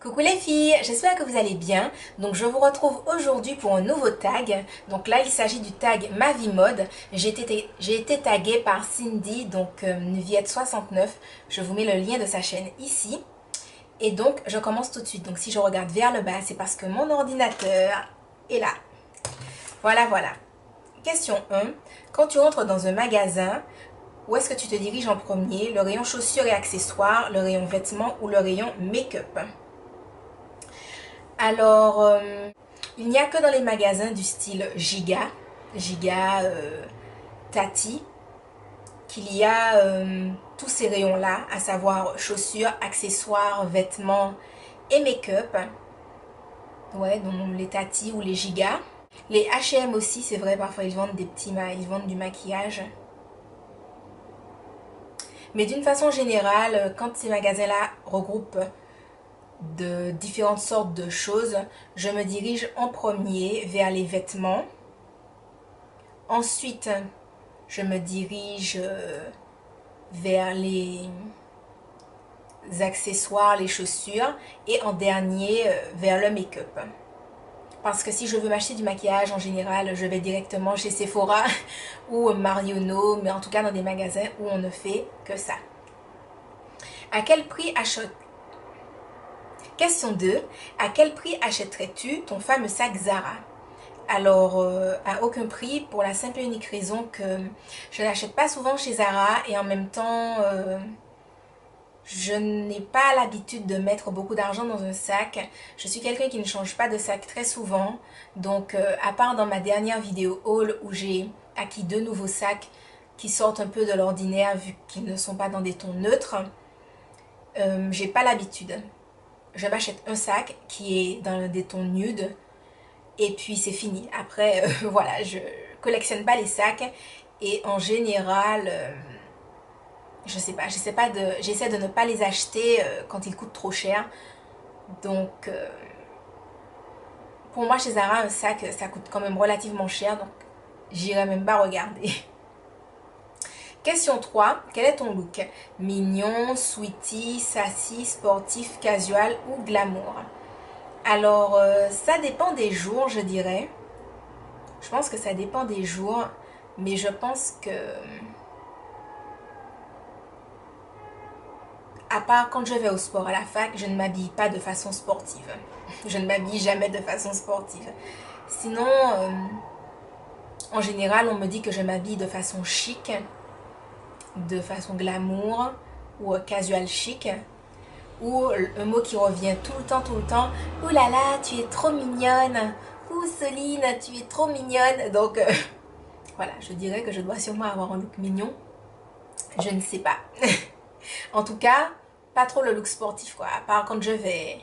Coucou les filles, j'espère que vous allez bien. Donc je vous retrouve aujourd'hui pour un nouveau tag. Donc là il s'agit du tag Ma Vie Mode. J'ai été taguée par Cindy, donc Nuviette69. Je vous mets le lien de sa chaîne ici. Et donc je commence tout de suite. Donc si je regarde vers le bas, c'est parce que mon ordinateur est là. Voilà, voilà. Question 1. Quand tu entres dans un magasin, où est-ce que tu te diriges en premier? Le rayon chaussures et accessoires, le rayon vêtements ou le rayon make-up? Alors, il n'y a que dans les magasins du style Giga, Tati, qu'il y a tous ces rayons-là, à savoir chaussures, accessoires, vêtements et make-up. Ouais, donc les Tati ou les Giga. Les H&M aussi, c'est vrai, parfois ils vendent ils vendent du maquillage. Mais d'une façon générale, quand ces magasins-là regroupent de différentes sortes de choses, je me dirige en premier vers les vêtements. Ensuite, je me dirige vers les accessoires, les chaussures. Et en dernier, vers le make-up. Parce que si je veux m'acheter du maquillage, en général, je vais directement chez Sephora ou Marionneau, mais en tout cas dans des magasins où on ne fait que ça. À quel prix Question 2. À quel prix achèterais-tu ton fameux sac Zara? Alors, à aucun prix, pour la simple et unique raison que je n'achète pas souvent chez Zara et en même temps, je n'ai pas l'habitude de mettre beaucoup d'argent dans un sac. Je suis quelqu'un qui ne change pas de sac très souvent. Donc, à part dans ma dernière vidéo haul où j'ai acquis 2 nouveaux sacs qui sortent un peu de l'ordinaire vu qu'ils ne sont pas dans des tons neutres, j'ai pas l'habitude. Je m'achète un sac qui est dans des tons nudes et puis c'est fini. Après, voilà, je collectionne pas les sacs et en général, j'essaie de ne pas les acheter quand ils coûtent trop cher. Donc, pour moi chez Zara, un sac, ça coûte quand même relativement cher, donc j'irai même pas regarder. Question 3. Quel est ton look? Mignon, sweetie, sassy, sportif, casual ou glamour? Alors, ça dépend des jours, je dirais. Je pense que ça dépend des jours, mais je pense que, à part quand je vais au sport à la fac, je ne m'habille pas de façon sportive. Je ne m'habille jamais de façon sportive. Sinon, en général, on me dit que je m'habille de façon chic, de façon glamour ou casual chic. Ou un mot qui revient tout le temps. Ouh là là, tu es trop mignonne. Ouh Soline, tu es trop mignonne. Donc voilà, je dirais que je dois sûrement avoir un look mignon. Je ne sais pas. En tout cas, pas trop le look sportif quoi. À part quand je vais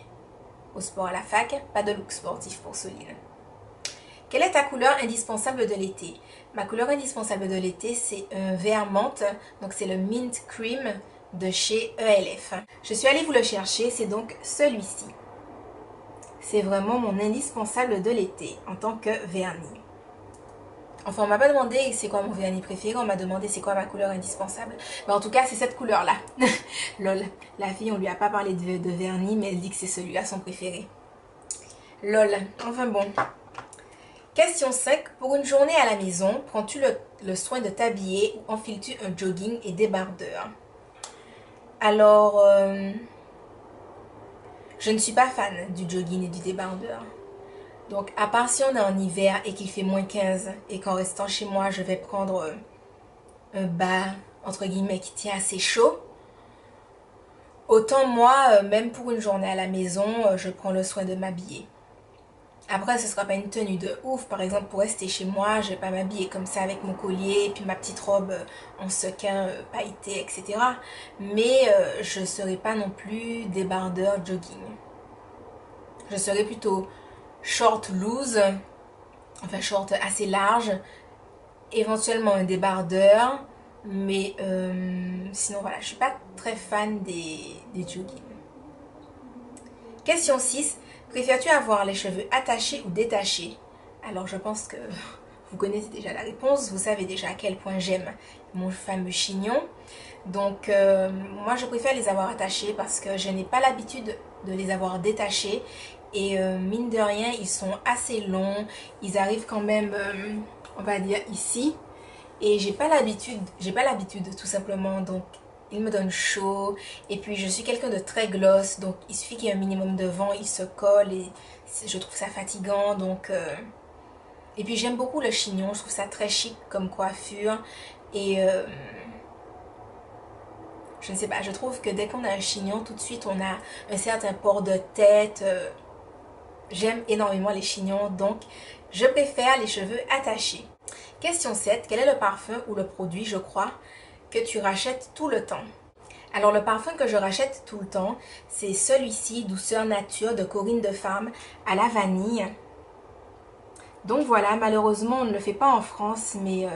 au sport à la fac, pas de look sportif pour Soline. Quelle est ta couleur indispensable de l'été? Ma couleur indispensable de l'été, c'est un vert menthe. Donc c'est le Mint Cream de chez ELF. Je suis allée vous le chercher, c'est donc celui-ci. C'est vraiment mon indispensable de l'été en tant que vernis. Enfin, on m'a pas demandé c'est quoi mon vernis préféré, on m'a demandé c'est quoi ma couleur indispensable. Mais en tout cas, c'est cette couleur-là. Lol, la fille, on lui a pas parlé de vernis, mais elle dit que c'est celui-là son préféré. Lol, enfin bon. Question 5. Pour une journée à la maison, prends-tu le soin de t'habiller ou enfiles-tu un jogging et débardeur? Alors, je ne suis pas fan du jogging et du débardeur. Donc, à part si on est en hiver et qu'il fait -15 et qu'en restant chez moi, je vais prendre un bas, entre guillemets, qui tient assez chaud, autant moi, même pour une journée à la maison, je prends le soin de m'habiller. Après, ce sera pas une tenue de ouf. Par exemple, pour rester chez moi, je vais pas m'habiller comme ça avec mon collier et puis ma petite robe en sequin pailleté, etc. Mais je serai pas non plus débardeur jogging. Je serai plutôt short loose, enfin short assez large, éventuellement un débardeur. Mais sinon, voilà, je suis pas très fan des joggings. Question 6. Préfères-tu avoir les cheveux attachés ou détachés? Alors je pense que vous connaissez déjà la réponse, vous savez déjà à quel point j'aime mon fameux chignon. Donc moi je préfère les avoir attachés parce que je n'ai pas l'habitude de les avoir détachés. Et mine de rien, ils sont assez longs. Ils arrivent quand même, on va dire, ici. Et j'ai pas l'habitude tout simplement. Donc, il me donne chaud. Et puis, je suis quelqu'un de très gloss. Donc, il suffit qu'il y ait un minimum de vent, il se colle. Et je trouve ça fatigant. Donc, et puis, j'aime beaucoup le chignon. Je trouve ça très chic comme coiffure. Et je ne sais pas, je trouve que dès qu'on a un chignon, tout de suite, on a un certain port de tête. J'aime énormément les chignons, donc je préfère les cheveux attachés. Question 7. Quel est le parfum ou le produit, je crois, que tu rachètes tout le temps? Alors, le parfum que je rachète tout le temps, c'est celui-ci, Douceur Nature de Corinne de Femme à la vanille. Donc voilà, malheureusement, on ne le fait pas en France, mais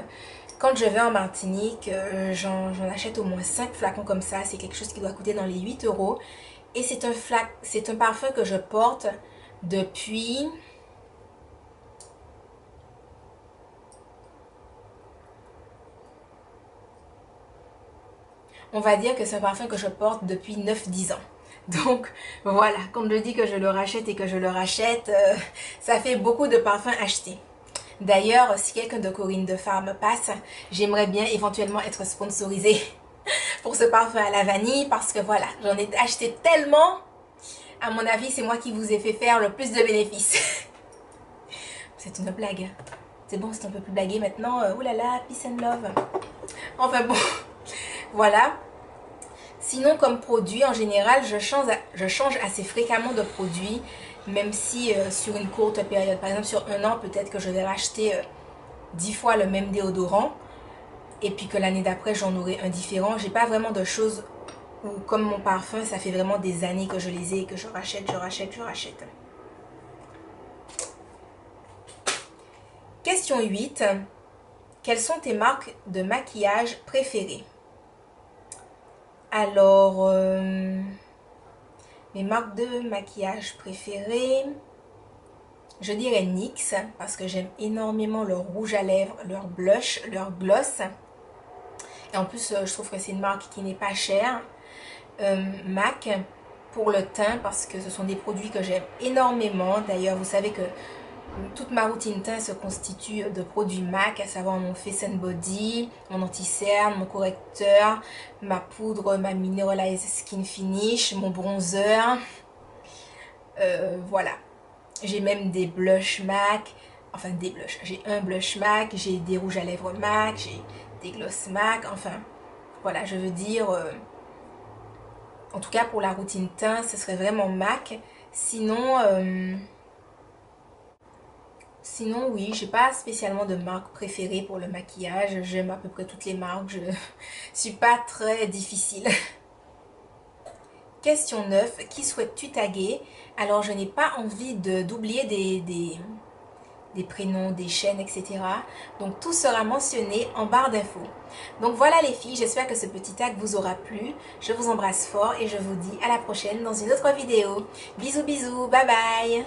quand je vais en Martinique, j'en achète au moins 5 flacons comme ça. C'est quelque chose qui doit coûter dans les 8 euros. Et c'est un parfum que je porte depuis... On va dire que c'est un parfum que je porte depuis 9-10 ans. Donc voilà, quand je dis que je le rachète et que je le rachète, ça fait beaucoup de parfums achetés. D'ailleurs, si quelqu'un de Corinne de Femme passe, j'aimerais bien éventuellement être sponsorisée pour ce parfum à la vanille parce que voilà, j'en ai acheté tellement. À mon avis, c'est moi qui vous ai fait faire le plus de bénéfices. C'est une blague. C'est bon, c'est un peu plus blagué maintenant. Oulala, peace and love. Enfin bon, voilà. Sinon, comme produit, en général, je change assez fréquemment de produit. Même si sur une courte période, par exemple sur un an, peut-être que je vais racheter 10 fois le même déodorant. Et puis que l'année d'après, j'en aurai un différent. J'ai pas vraiment de choses où, comme mon parfum, ça fait vraiment des années que je les ai et que je rachète. Question 8. Quelles sont tes marques de maquillage préférées? Alors, mes marques de maquillage préférées, je dirais NYX parce que j'aime énormément leur rouge à lèvres, leur blush, leur gloss. Et en plus, je trouve que c'est une marque qui n'est pas chère. MAC pour le teint parce que ce sont des produits que j'aime énormément. D'ailleurs, vous savez que toute ma routine teint se constitue de produits MAC, à savoir mon Face and Body, mon anti-cerne, mon correcteur, ma poudre, ma Mineralized Skin Finish, mon bronzer. Voilà. J'ai même des blushs MAC, enfin des blushs. J'ai un blush MAC, j'ai des rouges à lèvres MAC, j'ai des gloss MAC, enfin voilà, je veux dire... en tout cas pour la routine teint, ce serait vraiment MAC. Sinon oui, j'ai pas spécialement de marque préférée pour le maquillage. J'aime à peu près toutes les marques, je suis pas très difficile. Question 9, qui souhaites-tu taguer? Alors je n'ai pas envie d'oublier des prénoms, des chaînes, etc. Donc tout sera mentionné en barre d'infos. Donc voilà les filles, j'espère que ce petit tag vous aura plu. Je vous embrasse fort et je vous dis à la prochaine dans une autre vidéo. Bisous bisous, bye bye.